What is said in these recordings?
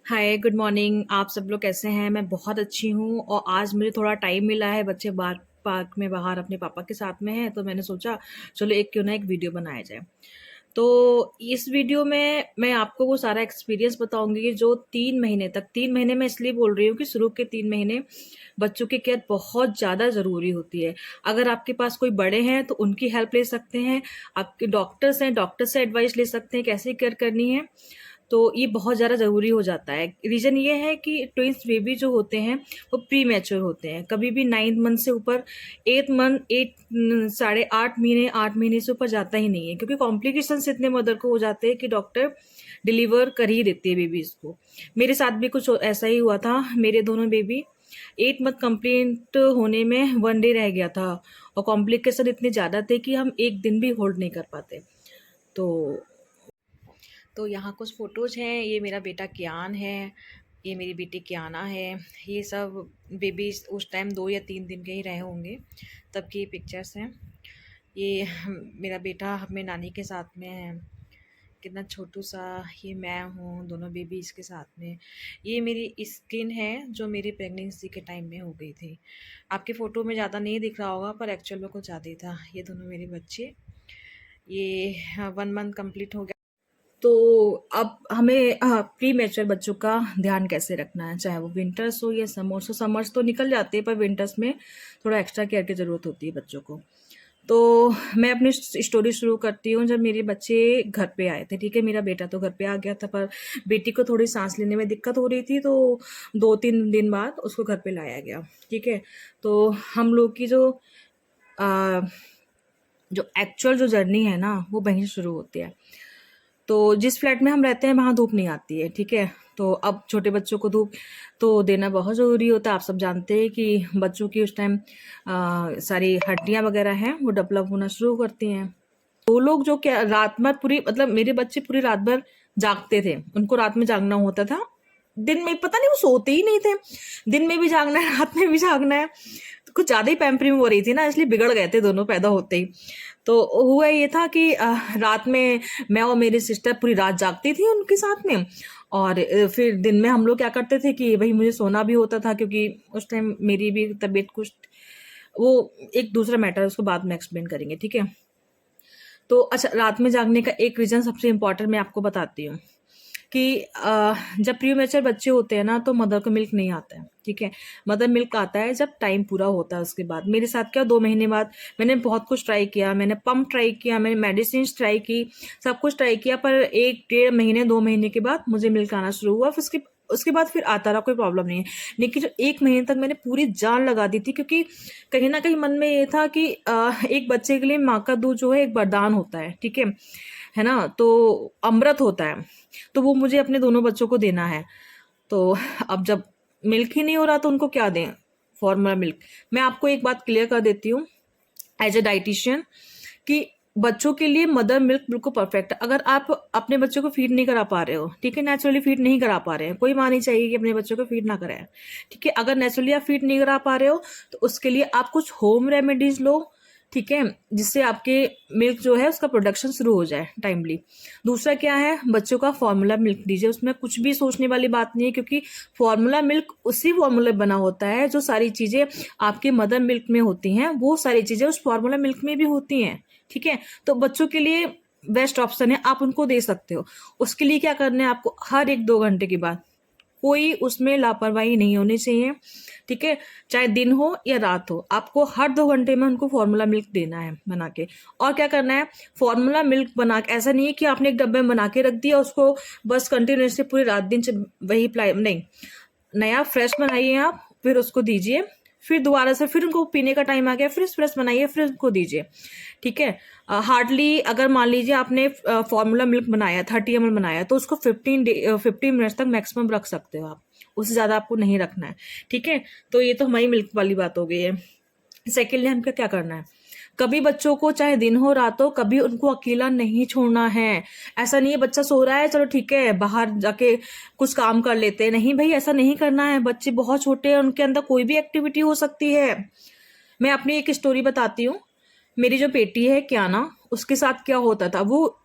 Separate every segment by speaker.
Speaker 1: हाय, good morning. आप सब लोग कैसे हैं? मैं बहुत अच्छी हूँ और आज मुझे थोड़ा टाइम मिला है। बच्चे बाहर पार्क में बाहर अपने पापा के साथ में हैं, तो मैंने सोचा चलो एक क्यों ना एक वीडियो बनाया जाए। तो इस वीडियो में मैं आपको वो सारा एक्सपीरियंस बताऊंगी कि जो 3 महीने तक, 3 महीने मैं इसलिए बोल रही हूँ कि शुरू के 3 महीने बच्चों की केयर बहुत ज़्यादा ज़रूरी होती है। अगर आपके पास कोई बड़े हैं तो उनकी हेल्प ले सकते हैं, आपके डॉक्टर्स हैं, डॉक्टर से एडवाइस ले सकते हैं कैसे केयर करनी है। तो ये बहुत ज़्यादा ज़रूरी हो जाता है। रीज़न ये है कि ट्विन्स बेबी जो होते हैं वो प्री मैच्योर होते हैं। कभी भी 9 मंथ से ऊपर, 8 मंथ, 8 साढ़े 8 महीने, 8 महीने से ऊपर जाता ही नहीं है, क्योंकि कॉम्प्लिकेशंस इतने मदर को हो जाते हैं कि डॉक्टर डिलीवर कर ही देती है बेबीज़ को। मेरे साथ भी कुछ ऐसा ही हुआ था। मेरे दोनों बेबी 8 मंथ कंप्लीट होने में 1 डे रह गया था और कॉम्प्लिकेशन इतने ज़्यादा थे कि हम एक दिन भी होल्ड नहीं कर पाते। तो यहाँ कुछ फ़ोटोज़ हैं। ये मेरा बेटा कियान है, ये मेरी बेटी कियाना है। ये सब बेबीज़ उस टाइम 2 या 3 दिन के ही रहे होंगे, तब की ये पिक्चर्स हैं। ये मेरा बेटा अपने नानी के साथ में है, कितना छोटू सा। ये मैं हूँ, दोनों बेबी इसके साथ में। ये मेरी स्किन है जो मेरी प्रेगनेंसी के टाइम में हो गई थी। आपके फ़ोटो में ज़्यादा नहीं दिख रहा होगा, पर एक्चुअल में कुछ ज़्यादा ही था। ये दोनों मेरे बच्चे। ये 1 मंथ कंप्लीट हो गया। तो अब हमें प्री मैच्योर बच्चों का ध्यान कैसे रखना है, चाहे वो विंटर्स हो या समर्स हो। समर्स तो निकल जाते हैं, पर विंटर्स में थोड़ा एक्स्ट्रा केयर की ज़रूरत होती है बच्चों को। तो मैं अपनी स्टोरी शुरू करती हूँ जब मेरे बच्चे घर पे आए थे। ठीक है, मेरा बेटा तो घर पे आ गया था, पर बेटी को थोड़ी सांस लेने में दिक्कत हो रही थी, तो 2-3 दिन बाद उसको घर पे लाया गया। ठीक है, तो हम लोग की आ, जो एक्चुअल जो जर्नी है ना, वो वहीं से शुरू होती है। तो जिस फ्लैट में हम रहते हैं वहाँ धूप नहीं आती है। ठीक है, तो अब छोटे बच्चों को धूप तो देना बहुत ज़रूरी होता है। आप सब जानते हैं कि बच्चों की उस टाइम सारी हड्डियाँ वगैरह हैं वो डेवलप होना शुरू करती हैं। वो लोग जो क्या रात भर पूरी, मतलब मेरे बच्चे पूरी रात भर जागते थे। उनको रात में जागना होता था। दिन में पता नहीं वो सोते ही नहीं थे। दिन में भी जागना है, रात में भी जागना है। तो कुछ ज़्यादा ही पैम्परिंग हो रही थी ना, इसलिए बिगड़ गए थे दोनों पैदा होते ही। तो हुआ ये था कि रात में मैं और मेरी सिस्टर पूरी रात जागती थी उनके साथ में। और फिर दिन में हम लोग क्या करते थे कि भाई मुझे सोना भी होता था, क्योंकि उस टाइम मेरी भी तबीयत कुछ, वो एक दूसरा मैटर है, उसको बाद में एक्सप्लेन करेंगे। ठीक है, तो अच्छा, रात में जागने का एक रीज़न सबसे इम्पोर्टेंट मैं आपको बताती हूँ कि जब प्रीमेच्योर बच्चे होते हैं ना, तो मदर को मिल्क नहीं आता है। ठीक है, मदर मिल्क आता है जब टाइम पूरा होता है। उसके बाद मेरे साथ क्या, 2 महीने बाद मैंने बहुत कुछ ट्राई किया। मैंने पंप ट्राई किया, मैंने मेडिसिन ट्राई की, सब कुछ ट्राई किया, पर 1-1.5 महीने 2 महीने के बाद मुझे मिल्क आना शुरू हुआ। फिर उसके बाद फिर आता रहा, कोई प्रॉब्लम नहीं है। लेकिन जो 1 महीने तक मैंने पूरी जान लगा दी थी, क्योंकि कहीं ना कहीं मन में ये था कि एक बच्चे के लिए माँ का दूध जो है एक वरदान होता है। ठीक है ना, तो अमृत होता है। तो वो मुझे अपने दोनों बच्चों को देना है। तो अब जब मिल्क ही नहीं हो रहा तो उनको क्या दें, फॉर्मूला मिल्क। मैं आपको एक बात क्लियर कर देती हूँ एज ए डाइटिशियन कि बच्चों के लिए मदर मिल्क बिल्कुल परफेक्ट है। अगर आप अपने बच्चों को फीड नहीं करा पा रहे हो, ठीक है, नेचुरली फीड नहीं करा पा रहे हैं, कोई माँ नहीं चाहिए कि अपने बच्चों को फीड ना कराए। ठीक है, अगर नेचुरली आप फीड नहीं करा पा रहे हो तो उसके लिए आप कुछ होम रेमेडीज लो। ठीक है, जिससे आपके मिल्क जो है उसका प्रोडक्शन शुरू हो जाए टाइमली। दूसरा क्या है, बच्चों का फॉर्मूला मिल्क दीजिए। उसमें कुछ भी सोचने वाली बात नहीं है, क्योंकि फॉर्मूला मिल्क उसी फॉर्मूले बना होता है जो सारी चीज़ें आपके मदर मिल्क में होती हैं, वो सारी चीज़ें उस फॉर्मूला मिल्क में भी होती हैं। ठीक है, तो बच्चों के लिए बेस्ट ऑप्शन है, आप उनको दे सकते हो। उसके लिए क्या करना है आपको, हर 1-2 घंटे के बाद कोई उसमें लापरवाही नहीं होनी चाहिए। ठीक है, चाहे दिन हो या रात हो, आपको हर 2 घंटे में उनको फॉर्मूला मिल्क देना है बना के। और क्या करना है, फॉर्मूला मिल्क बना के, ऐसा नहीं है कि आपने एक डब्बे में बना के रख दिया उसको बस कंटिन्यूसली पूरी रात दिन वही प्लाई, नहीं, नया फ्रेश बनाइए आप, फिर उसको दीजिए। फिर दोबारा से फिर उनको पीने का टाइम आ गया, फिर फ्रेश बनाइए, फिर उनको दीजिए। ठीक है, हार्डली अगर मान लीजिए आपने फॉर्मूला मिल्क बनाया 30 ml बनाया, तो उसको 15 मिनट्स तक मैक्सिमम रख सकते हो आप, उससे ज़्यादा आपको नहीं रखना है। ठीक है, तो ये तो हमारी मिल्क वाली बात हो गई है। सेकेंडली हमको क्या करना है, कभी बच्चों को चाहे दिन हो रात हो, कभी उनको अकेला नहीं छोड़ना है। ऐसा नहीं है बच्चा सो रहा है चलो ठीक है बाहर जाके कुछ काम कर लेते हैं, नहीं भाई, ऐसा नहीं करना है। बच्चे बहुत छोटे हैं, उनके अंदर कोई भी एक्टिविटी हो सकती है। मैं अपनी एक स्टोरी बताती हूँ। मेरी जो बेटी है क्या ना, उसके साथ क्या होता था, वो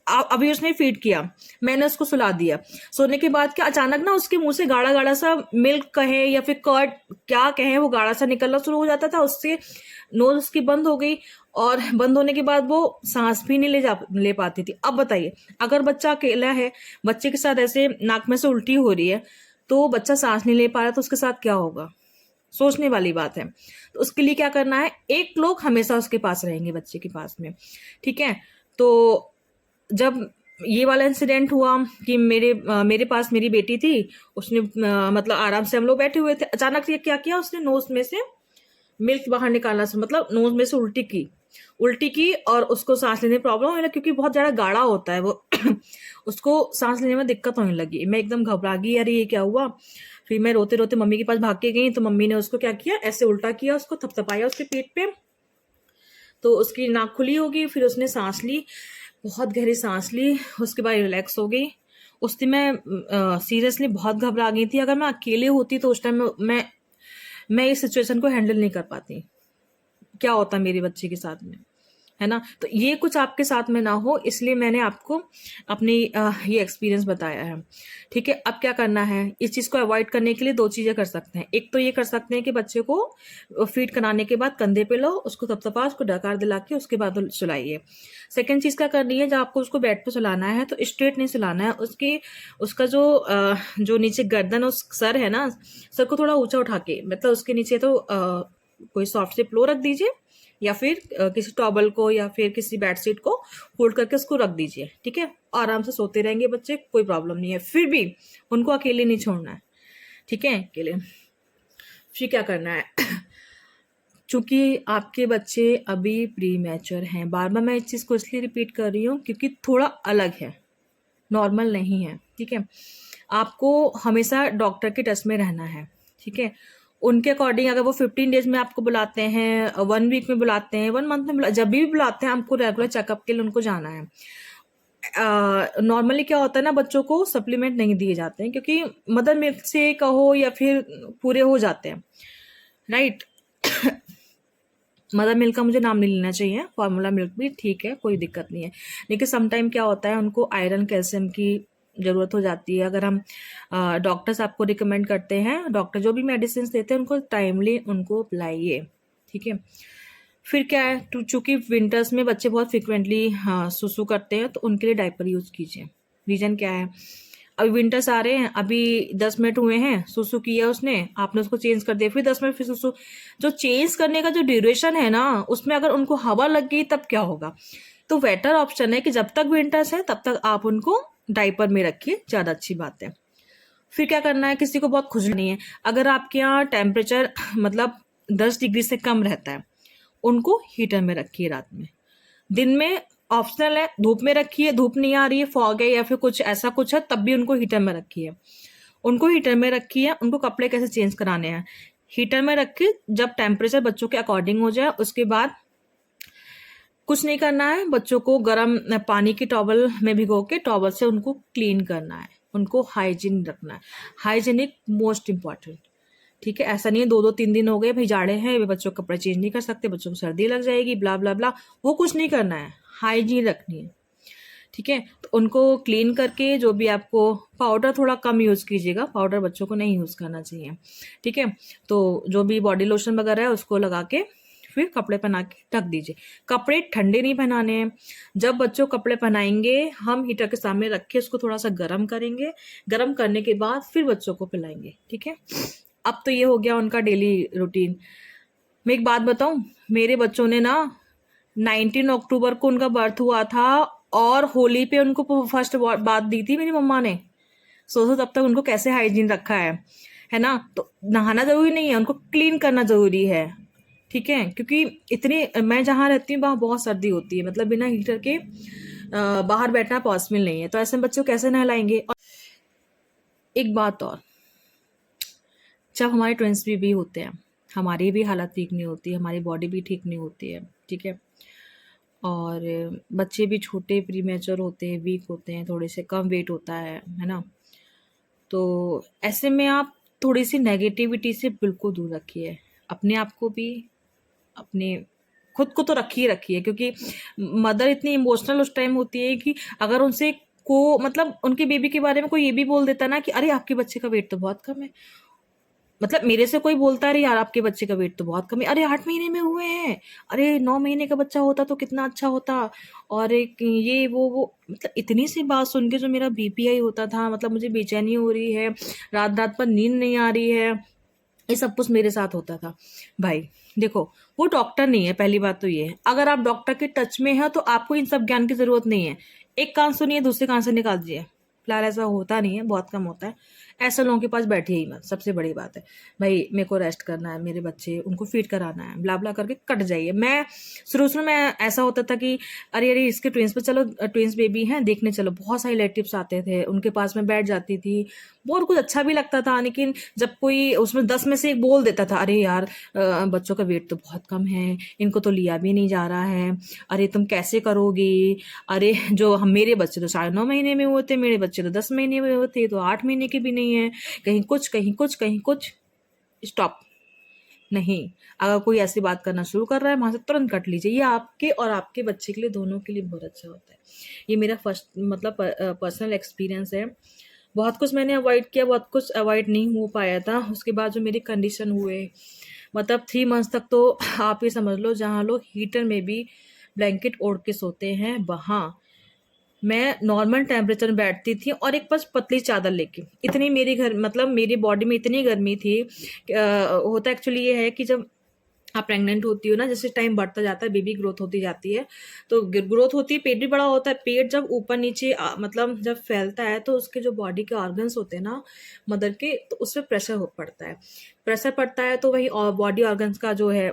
Speaker 2: अभी उसने फीड किया, मैंने उसको सुला दिया, सोने के बाद क्या अचानक ना उसके मुंह से गाढ़ा गाढ़ा सा मिल्क कहे या फिर कर्ड क्या कहे, वो गाढ़ा सा निकलना शुरू हो जाता था, उससे नोज उसकी बंद हो गई, और बंद होने के बाद वो सांस भी नहीं ले पाती थी। अब बताइए, अगर बच्चा अकेला है, बच्चे के साथ ऐसे नाक में से उल्टी हो रही है, तो बच्चा सांस नहीं ले पा रहा, तो उसके साथ क्या होगा? सोचने वाली बात है। तो उसके लिए क्या करना है, एक लोग हमेशा उसके पास रहेंगे, बच्चे के पास में, ठीक है। तो जब ये वाला इंसिडेंट हुआ कि मेरे पास मेरी बेटी थी, उसने मतलब आराम से हम लोग बैठे हुए थे, अचानक से क्या किया, उसने नोज में से मिल्क बाहर निकालना से मतलब नोज में से उल्टी की और उसको सांस लेने में प्रॉब्लम होने लगी, क्योंकि बहुत ज्यादा गाढ़ा होता है वो उसको सांस लेने में दिक्कत होने लगी। मैं एकदम घबरा गई, अरे ये क्या हुआ। फिर मैं रोते रोते मम्मी के पास भाग के गई, तो मम्मी ने उसको क्या किया, ऐसे उल्टा किया, उसको थपथपाया उसके पेट पे, तो उसकी नाक खुली होगी, फिर उसने सांस ली, बहुत गहरी सांस ली, उसके बाद रिलैक्स हो गई। उस दिन मैं सीरियसली बहुत घबरा गई थी। अगर मैं अकेले होती तो उस टाइम मैं इस सिचुएशन को हैंडल नहीं कर पाती, क्या होता मेरे बच्चे के साथ में, है ना। तो ये कुछ आपके साथ में ना हो, इसलिए मैंने आपको अपनी ये एक्सपीरियंस बताया है, ठीक है। अब क्या करना है, इस चीज़ को अवॉइड करने के लिए दो चीज़ें कर सकते हैं। एक तो ये कर सकते हैं कि बच्चे को फीड कराने के बाद कंधे पे लो, उसको थपथपा, उसको डकार दिला के उसके बाद सुलाइए। सेकेंड चीज़ क्या करनी है, जब आपको उसको बेड पे सुलाना है तो स्ट्रेट नहीं सुलाना है, उसका जो नीचे गर्दन और सर है ना, सर को थोड़ा ऊंचा उठा के, मतलब उसके नीचे तो कोई सॉफ्ट से पिलो रख दीजिए, या फिर किसी टॉवल को या फिर किसी बेडशीट को फोल्ड करके उसको रख दीजिए, ठीक है। आराम से सोते रहेंगे बच्चे, कोई प्रॉब्लम नहीं है। फिर भी उनको अकेले नहीं छोड़ना है, ठीक है, अकेले। फिर क्या करना है चूंकि आपके बच्चे अभी प्री मैच्योर हैं, बार बार मैं इस चीज़ को इसलिए रिपीट कर रही हूँ क्योंकि थोड़ा अलग है, नॉर्मल नहीं है, ठीक है। आपको हमेशा डॉक्टर के टच में रहना है, ठीक है। उनके अकॉर्डिंग अगर वो 15 डेज में आपको बुलाते हैं, 1 वीक में बुलाते हैं, 1 मंथ में जब भी बुलाते हैं, आपको रेगुलर चेकअप के लिए उनको जाना है। नॉर्मली क्या होता है ना, बच्चों को सप्लीमेंट नहीं दिए जाते हैं, क्योंकि मदर मिल्क से कहो या फिर पूरे हो जाते हैं, राइट। मदर मिल्क का मुझे नाम नहीं लेना चाहिए, फार्मूला मिल्क भी ठीक है, कोई दिक्कत नहीं है। लेकिन समटाइम क्या होता है, उनको आयरन कैल्शियम की ज़रूरत हो जाती है। अगर हम डॉक्टर्स आपको रिकमेंड करते हैं, डॉक्टर जो भी मेडिसिन देते हैं उनको टाइमली उनको पिलाइए, ठीक है। फिर क्या है, चूंकि विंटर्स में बच्चे बहुत फ्रिक्वेंटली सुसु करते हैं, तो उनके लिए डायपर यूज कीजिए। रीजन क्या है, अभी विंटर्स आ रहे हैं, अभी 10 मिनट हुए हैं, सुसु किया उसने, आपने उसको चेंज कर दिया, फिर 10 मिनट फिर सुसु। जो चेंज करने का जो ड्यूरेशन है ना, उसमें अगर उनको हवा लग गई तब क्या होगा। तो बेटर ऑप्शन है कि जब तक विंटर्स है तब तक आप उनको डायपर में रखिए, ज़्यादा अच्छी बात है। फिर क्या करना है, किसी को बहुत खुजली नहीं है, अगर आपके यहाँ टेम्परेचर मतलब 10 डिग्री से कम रहता है, उनको हीटर में रखिए रात में। दिन में ऑप्शनल है, धूप में रखिए, धूप नहीं आ रही है, फॉग है या फिर कुछ ऐसा कुछ है, तब भी उनको हीटर में रखिए। उनको हीटर में रखिए। उनको कपड़े कैसे चेंज कराने हैं, हीटर में रखिए, जब टेम्परेचर बच्चों के अकॉर्डिंग हो जाए उसके बाद कुछ नहीं करना है, बच्चों को गर्म पानी की टॉवल में भिगो के टॉवल से उनको क्लीन करना है, उनको हाइजीन रखना है। हाइजीनिक मोस्ट इम्पॉर्टेंट, ठीक है। ऐसा नहीं है 2-2 3 दिन हो गए भाई जाड़े हैं, वे बच्चों के कपड़े चेंज नहीं कर सकते, बच्चों को सर्दी लग जाएगी, ब्ला ब्ला ब्ला, वो कुछ नहीं करना है, हाइजीन रखनी है, ठीक है। तो उनको क्लीन करके, जो भी आपको पाउडर थोड़ा कम यूज़ कीजिएगा, पाउडर बच्चों को नहीं यूज़ करना चाहिए, ठीक है। तो जो भी बॉडी लोशन वगैरह है उसको लगा के फिर कपड़े पहना के ढक दीजिए। कपड़े ठंडे नहीं पहनाने हैं। जब बच्चों को कपड़े पहनाएंगे, हम हीटर के सामने रख के उसको थोड़ा सा गर्म करेंगे, गर्म करने के बाद फिर बच्चों को पिलाएंगे, ठीक है। अब तो ये हो गया उनका डेली रूटीन। मैं एक बात बताऊं, मेरे बच्चों ने ना 19 अक्टूबर को उनका बर्थ हुआ था, और होली पे उनको फर्स्ट बात दी थी मेरी मम्मा ने। सोचो तब तक उनको कैसे हाइजीन रखा है ना। तो नहाना जरूरी नहीं है, उनको क्लीन करना जरूरी है, ठीक है। क्योंकि इतनी मैं जहाँ रहती हूँ वहाँ बहुत सर्दी होती है, मतलब बिना हीटर के बाहर बैठना पॉसिबल नहीं है, तो ऐसे में बच्चों को कैसे नहलाएंगे। और एक बात और, जब हमारे ट्विंस भी होते हैं, हमारी भी हालत ठीक नहीं होती, हमारी बॉडी भी ठीक नहीं होती है, ठीक है। और बच्चे भी छोटे प्री मैच्योर होते हैं, वीक होते हैं, थोड़े से कम वेट होता है ना। तो ऐसे में आप थोड़ी सी नेगेटिविटी से बिल्कुल दूर रखिए, अपने आप को भी, अपने खुद को तो रखी है क्योंकि मदर इतनी इमोशनल उस टाइम होती है कि अगर उनसे को मतलब उनके बेबी के बारे में कोई ये भी बोल देता ना कि अरे आपके बच्चे का वेट तो बहुत कम है, मतलब मेरे से कोई बोलता है अरे यार आपके बच्चे का वेट तो बहुत कम है, अरे 8 महीने में हुए हैं, अरे 9 महीने का बच्चा होता तो कितना अच्छा होता, और एक ये वो मतलब इतनी सी बात सुन के जो मेरा बीपी हाई होता था, मतलब मुझे बेचैनी हो रही है, रात-रात भर नींद नहीं आ रही है, ये सब कुछ मेरे साथ होता था। भाई देखो, वो डॉक्टर नहीं है, पहली बात तो ये है। अगर आप डॉक्टर के टच में हैं तो आपको इन सब ज्ञान की ज़रूरत नहीं है। एक कान सुनिए, दूसरे कान से निकाल दीजिए। फिलहाल ऐसा होता नहीं है, बहुत कम होता है। ऐसे लोगों के पास बैठिए ही मत, सबसे बड़ी बात है। भई मेरे को रेस्ट करना है, मेरे बच्चे उनको फीड कराना है, ब्ला-ब्ला करके कट जाइए। मैं शुरू-शुरू में ऐसा होता था कि अरे! इसके ट्विन्स पे चलो, ट्विन्स बेबी हैं, देखने चलो। बहुत सारे रिलेटिव्स आते थे, उनके पास मैं बैठ जाती थी। बहुत कुछ अच्छा भी लगता था, लेकिन जब कोई उसमें 10 में से एक बोल देता था, "अरे यार बच्चों का वेट तो बहुत कम है, इनको तो लिया भी नहीं जा रहा है। अरे तुम कैसे करोगी? अरे जो हम मेरे बच्चे तो साढ़े 9 महीने में हुए थे, मेरे बच्चे तो 10 महीने में हुए थे, तो 8 महीने के भी नहीं है। कहीं कुछ, कहीं कुछ, कहीं कुछ।" स्टॉप। नहीं, अगर कोई ऐसी बात करना शुरू कर रहा है, वहाँ से तुरंत कट लीजिए। ये आपके और आपके बच्चे के लिए, दोनों के लिए बहुत अच्छा होता है। ये मेरा फर्स्ट मतलब पर्सनल एक्सपीरियंस है। बहुत कुछ मैंने अवॉइड किया, बहुत कुछ अवॉइड नहीं हो पाया था। उसके बाद जो मेरी कंडीशन हुए, मतलब 3 मंथ्स तक तो आप ये समझ लो जहाँ लोग हीटर में भी ब्लैंकेट ओढ़ के सोते हैं, वहाँ मैं नॉर्मल टेम्परेचर में बैठती थी और एक बस पतली चादर लेके। इतनी मेरी घर मतलब मेरी बॉडी में इतनी गर्मी थी। होता एक्चुअली ये है कि जब आप प्रेग्नेंट होती हो ना, जैसे टाइम बढ़ता जाता है, बेबी ग्रोथ होती जाती है, तो ग्रोथ होती है, पेट भी बड़ा होता है। पेट जब ऊपर नीचे मतलब जब फैलता है तो उसके जो बॉडी के ऑर्गन्स होते हैं ना मदर के, तो उस पर प्रेशर पड़ता है। प्रेशर पड़ता है तो वही बॉडी ऑर्गन्स का जो है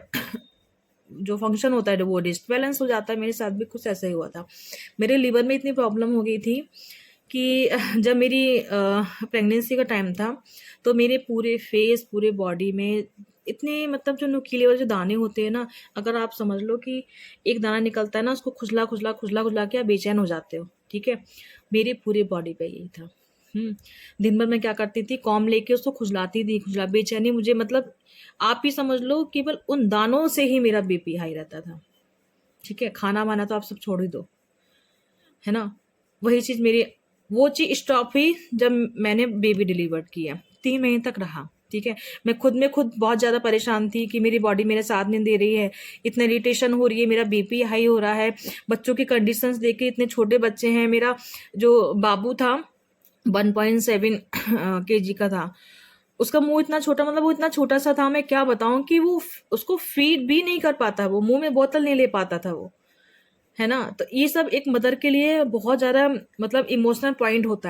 Speaker 2: जो फंक्शन होता है वो डिसबैलेंस हो जाता है। मेरे साथ भी कुछ ऐसा ही हुआ था। मेरे लिवर में इतनी प्रॉब्लम हो गई थी कि जब मेरी प्रेगनेंसी का टाइम था, तो मेरे पूरे फेस, पूरे बॉडी में इतने मतलब जो नुकीले वाले जो दाने होते हैं ना, अगर आप समझ लो कि एक दाना निकलता है ना, उसको खुजला-खुजला के आप बेचैन हो जाते हो, ठीक है? मेरी पूरी बॉडी पे यही था। हुँ। दिन भर मैं क्या करती थी, कॉम्ब लेके उसको खुजलाती थी, बेचैनी मुझे मतलब आप ही समझ लो केवल उन दानों से ही मेरा बीपी हाई रहता था, ठीक है? खाना-वाना तो आप सब छोड़ ही दो, है ना? वही चीज़ मेरी वो चीज़ स्टॉप हुई जब मैंने बेबी डिलीवर किया। 3 महीने तक रहा, ठीक है? मैं खुद में खुद बहुत ज़्यादा परेशान थी कि मेरी बॉडी मेरे साथ नहीं दे रही है, इतना इरिटेशन हो रही है, मेरा बीपी हाई हो रहा है, बच्चों की कंडीशंस देख के, इतने छोटे बच्चे हैं। मेरा जो बाबू था 1.7 केजी का था। उसका मुँह इतना छोटा, मतलब वो इतना छोटा-सा था, मैं क्या बताऊँ कि वो उसको फ़ीड भी नहीं कर पाता, वो मुँह में बोतल नहीं ले पाता था वो। है ना? तो ये सब एक मदर के लिए बहुत ज़्यादा मतलब इमोशनल पॉइंट होता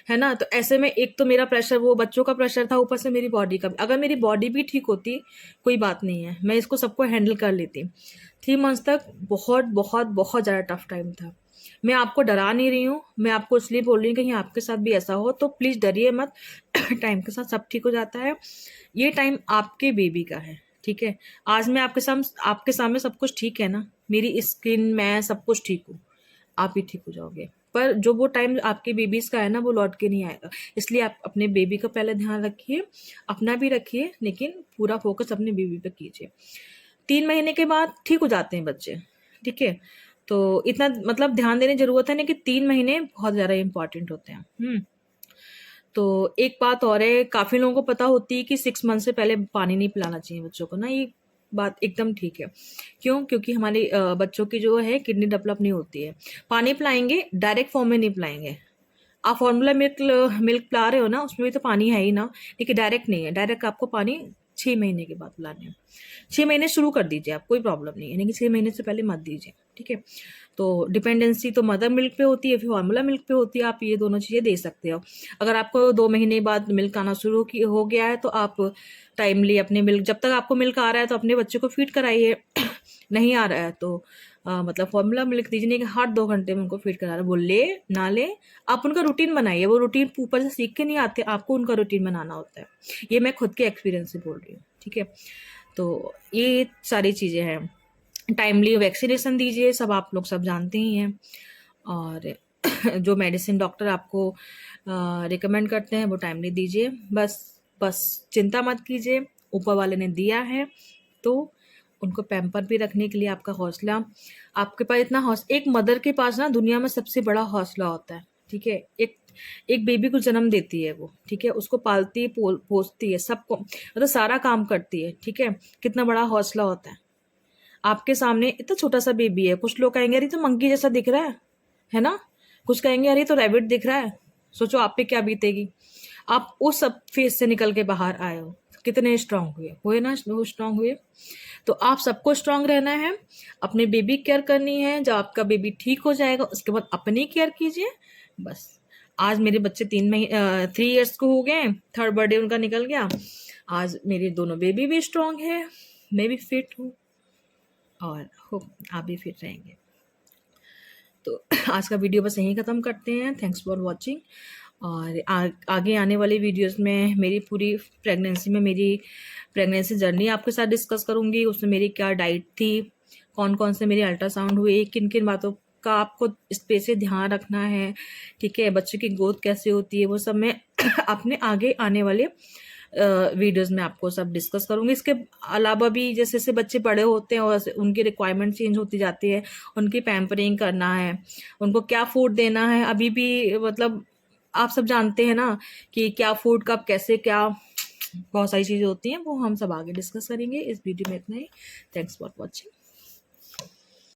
Speaker 2: है ना? तो ऐसे में एक तो मेरा प्रेशर, वो बच्चों का प्रेशर था, ऊपर से मेरी बॉडी का भी। अगर मेरी बॉडी भी ठीक होती, कोई बात नहीं है, मैं इसको सबको हैंडल कर लेती। 3 मंथ्स तक बहुत, बहुत, बहुत ज़्यादा टफ टाइम था। मैं आपको डरा नहीं रही हूँ, मैं आपको इसलिए बोल रही हूँ कहीं आपके साथ भी ऐसा हो तो प्लीज़ डरिए मत। टाइम के साथ सब ठीक हो जाता है। ये टाइम आपके बेबी का है, ठीक है? आज मैं आपके सामने सब कुछ ठीक है ना? मेरी स्किन, मैं सब कुछ ठीक हूँ, आप भी ठीक हो जाओगे। पर जो वो टाइम आपके बेबीज़ का है ना, वो लौट के नहीं आएगा। इसलिए आप अपने बेबी का पहले ध्यान रखिए, अपना भी रखिए, लेकिन पूरा फ़ोकस अपने बेबी पे कीजिए। 3 महीने के बाद ठीक हो जाते हैं बच्चे, ठीक है? तो इतना मतलब ध्यान देने की ज़रूरत है नहीं कि 3 महीने बहुत ज़्यादा इम्पोर्टेंट होते हैं। तो एक बात और है, काफ़ी लोगों को पता होती है कि 6 मंथ से पहले पानी नहीं पिलाना चाहिए बच्चों को ना, ये बात एकदम ठीक है। क्यों? क्योंकि हमारे बच्चों की जो है किडनी डेवलप नहीं होती है। पानी पिलाएँगे, डायरेक्ट फॉर्म में नहीं पिलाएँगे। आप फॉर्मूला मिल्क पिला रहे हो ना, उसमें भी तो पानी है ही ना, लेकिन डायरेक्ट नहीं है। डायरेक्ट आपको पानी 6 महीने के बाद पिलाने हैं। 6 महीने शुरू कर दीजिए आप, कोई प्रॉब्लम नहीं है, लेकिन 6 महीने से पहले मत दीजिए, ठीक है? तो डिपेंडेंसी तो मदर मिल्क पे होती है, फिर फॉर्मूला मिल्क पे होती है, आप ये दोनों चीज़ें दे सकते हो। अगर आपको 2 महीने बाद मिल्क आना शुरू हो गया है, तो आप टाइमली अपने मिल्क, जब तक आपको मिल्क आ रहा है तो अपने बच्चे को फीड कराइए। नहीं आ रहा है तो मतलब फॉर्मूला मिल्क दीजिए, नहीं कि हर 2 घंटे में उनको फीड करा रहे हैं। वो ले, ना ले, आप उनका रूटीन बनाइए। वो रूटीन ऊपर से सीख के नहीं आते, आपको उनका रूटीन बनाना होता है। ये मैं खुद के एक्सपीरियंस से बोल रही हूँ, ठीक है? तो ये सारी चीज़ें हैं। टाइमली वैक्सीनेशन दीजिए, सब आप लोग सब जानते ही हैं। और जो मेडिसिन डॉक्टर आपको रिकमेंड करते हैं वो टाइमली दीजिए। बस बस चिंता मत कीजिए, ऊपर वाले ने दिया है तो उनको पैम्पर भी रखने के लिए आपका हौसला, आपके पास इतना एक मदर के पास ना दुनिया में सबसे बड़ा हौसला होता है, ठीक है। एक एक बेबी को जन्म देती है वो, ठीक है, उसको पालती है, पोसती है, सबको मतलब सारा काम करती है, ठीक है। कितना बड़ा हौसला होता है। आपके सामने इतना छोटा सा बेबी है, कुछ लोग कहेंगे अरे तो मंकी जैसा दिख रहा है ना, कुछ कहेंगे अरे तो रैबिट दिख रहा है। सोचो आप पे क्या बीतेगी। आप उस सब फेज से निकल के बाहर आए हो, कितने स्ट्रांग हुए ना, स्ट्रांग हुए। तो आप सबको स्ट्रांग रहना है, अपने बेबी केयर करनी है। जब आपका बेबी ठीक हो जाएगा उसके बाद अपनी केयर कीजिए। बस आज मेरे बच्चे 3 इयर्स को हो गए, 3rd बर्थडे उनका निकल गया। आज मेरे दोनों बेबी भी स्ट्रांग है, मैं भी फिट हूँ और होप आप भी फिट रहेंगे। तो आज का वीडियो बस यहीं ख़त्म करते हैं। Thanks for watching. और आगे आने वाले वीडियोस में मेरी पूरी मेरी प्रेगनेंसी जर्नी आपके साथ डिस्कस करूँगी। उसमें मेरी क्या डाइट थी, कौन कौन से मेरे अल्ट्रासाउंड हुए, किन किन बातों का आपको इस पे से ध्यान रखना है, ठीक है। बच्चे की ग्रोथ कैसे होती है वो सब मैं अपने आगे आने वाले वीडियोस में आपको सब डिस्कस करूँगी। इसके अलावा भी जैसे जैसे बच्चे बड़े होते हैं और उनकी रिक्वायरमेंट चेंज होती जाती है, उनकी पैम्परिंग करना है, उनको क्या फूड देना है, अभी भी मतलब आप सब जानते हैं ना कि क्या फूड कब कैसे क्या बहुत सारी चीज़ें होती हैं, वो हम सब आगे डिस्कस करेंगे। इस वीडियो में इतना ही। Thanks for watching.